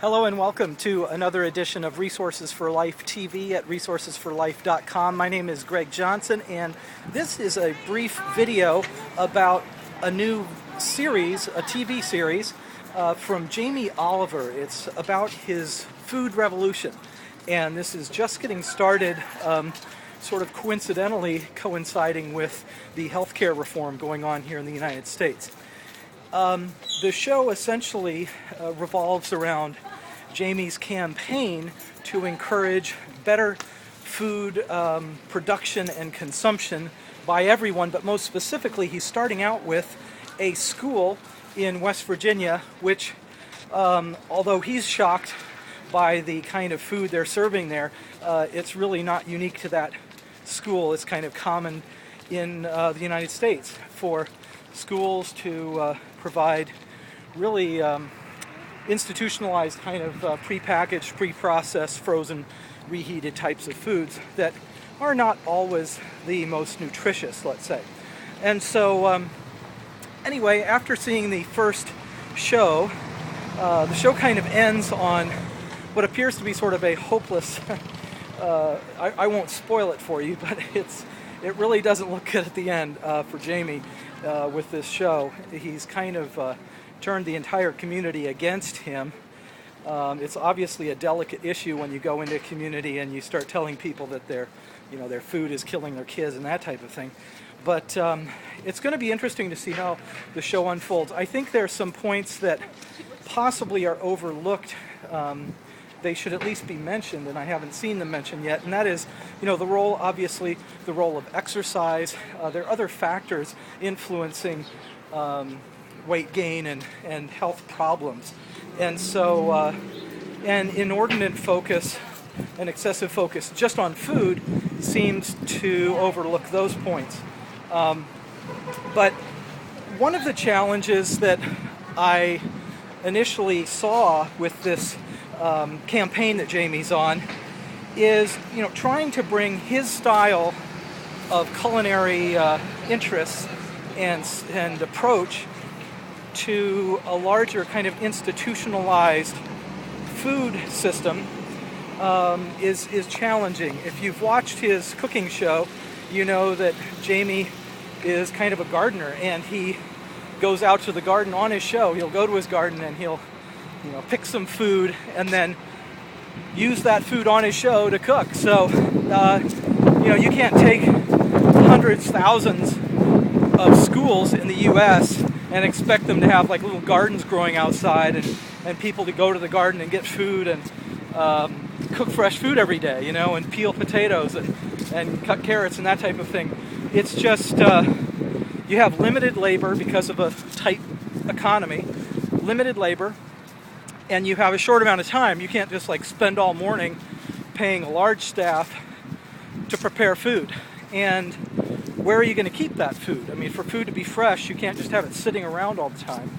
Hello and welcome to another edition of Resources for Life TV at resourcesforlife.com. My name is Greg Johnson, and this is a brief video about a new series, a TV series from Jamie Oliver. It's about his food revolution, and this is just getting started, sort of coincidentally coinciding with the healthcare reform going on here in the United States. The show essentially revolves around Jamie's campaign to encourage better food production and consumption by everyone, but most specifically he's starting out with a school in West Virginia which, although he's shocked by the kind of food they're serving there, it's really not unique to that school. It's kind of common in the United States for schools to provide really institutionalized kind of prepackaged, pre-processed, frozen, reheated types of foods that are not always the most nutritious, let's say. And so anyway, after seeing the first show, the show kind of ends on what appears to be sort of a hopeless, I won't spoil it for you, but it really doesn't look good at the end for Jamie with this show. He's kind of turned the entire community against him. It's obviously a delicate issue when you go into a community and you start telling people that their food is killing their kids and that type of thing. But it's going to be interesting to see how the show unfolds. I think there are some points that possibly are overlooked. They should at least be mentioned, and I haven't seen them mentioned yet, and that is, the role of exercise. There are other factors influencing weight gain and health problems. And so an inordinate focus, an excessive focus just on food seems to overlook those points. But one of the challenges that I initially saw with this campaign that Jamie's on is, trying to bring his style of culinary interests and approach to a larger kind of institutionalized food system is challenging. If you've watched his cooking show, you know that Jamie is kind of a gardener, and he goes out to the garden on his show. He'll go to his garden and he'll pick some food and then use that food on his show to cook. So you can't take hundreds, thousands of schools in the U.S. and expect them to have like little gardens growing outside and people to go to the garden and get food and cook fresh food every day, and peel potatoes and cut carrots and that type of thing. It's just, you have limited labor because of a tight economy, limited labor, and you have a short amount of time. You can't just spend all morning paying a large staff to prepare food. And where are you going to keep that food? I mean, for food to be fresh, you can't just have it sitting around all the time.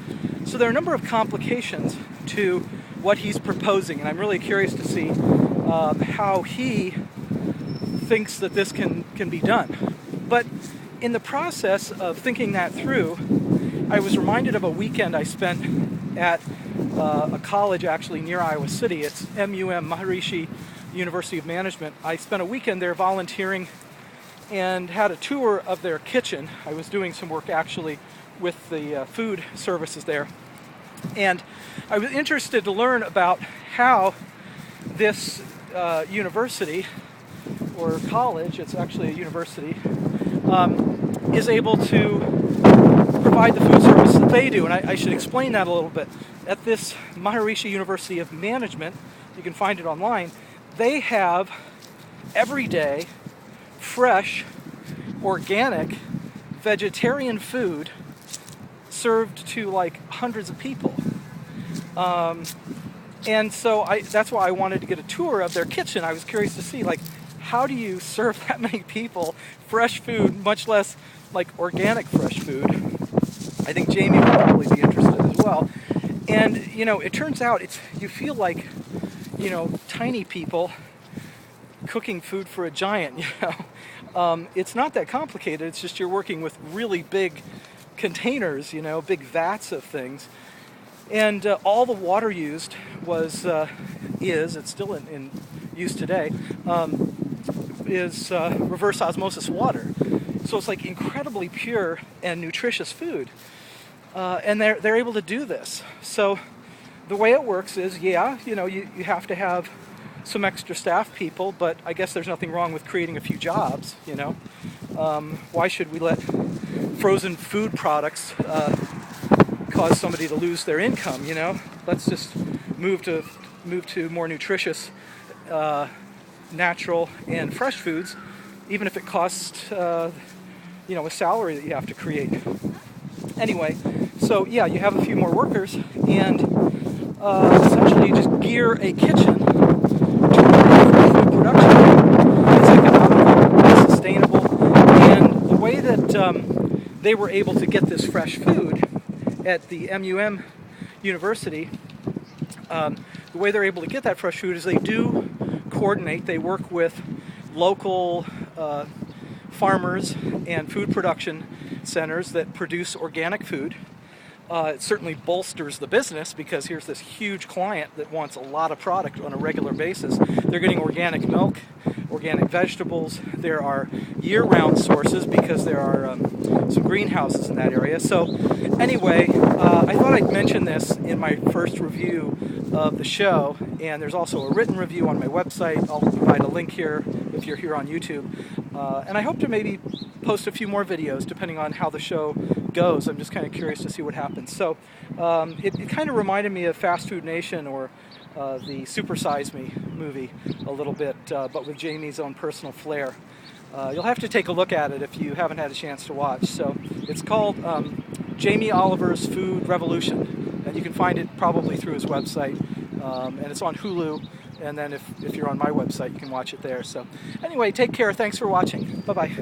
So there are a number of complications to what he's proposing, and I'm really curious to see how he thinks that this can be done. But in the process of thinking that through, I was reminded of a weekend I spent at a college actually near Iowa City. It's MUM, Maharishi University of Management. I spent a weekend there volunteering and had a tour of their kitchen. I was doing some work actually with the food services there. And I was interested to learn about how this university, or college, it's actually a university, is able to provide the food service that they do. And I should explain that a little bit. At this Maharishi University of Management, you can find it online, they have everyday, fresh, organic, vegetarian food served to hundreds of people. And so that's why I wanted to get a tour of their kitchen. I was curious to see, how do you serve that many people fresh food, much less organic fresh food? I think Jamie would probably be interested as well. And, it turns out you feel like, tiny people cooking food for a giant, It's not that complicated. It's just you're working with really big containers, big vats of things. And all the water used was, it's still in use today, is reverse osmosis water. So it's like incredibly pure and nutritious food. And they're able to do this. So the way it works is, you have to have some extra staff people, but I guess there's nothing wrong with creating a few jobs, Why should we let frozen food products cause somebody to lose their income, Let's just move to more nutritious, natural and fresh foods, even if it costs, a salary that you have to create. Anyway, so yeah, you have a few more workers, and essentially you just gear a kitchen to improve food production. It's economical, it's sustainable, and the way that they were able to get this fresh food at the MUM University, the way they're able to get that fresh food is they do coordinate. They work with local farmers and food production centers that produce organic food. It certainly bolsters the business because here's this huge client that wants a lot of product on a regular basis. They're getting organic milk, organic vegetables. There are year-round sources because there are some greenhouses in that area. So anyway, I thought I'd mention this in my first review of the show, and there's also a written review on my website. I'll provide a link here if you're here on YouTube. And I hope to maybe post a few more videos depending on how the show goes. I'm just kind of curious to see what happens. So it kind of reminded me of Fast Food Nation or the Super Size Me movie a little bit, but with Jamie's own personal flair. You'll have to take a look at it if you haven't had a chance to watch. So it's called Jamie Oliver's Food Revolution, and you can find it probably through his website, and it's on Hulu. And then if you're on my website, you can watch it there. So anyway, take care. Thanks for watching. Bye-bye.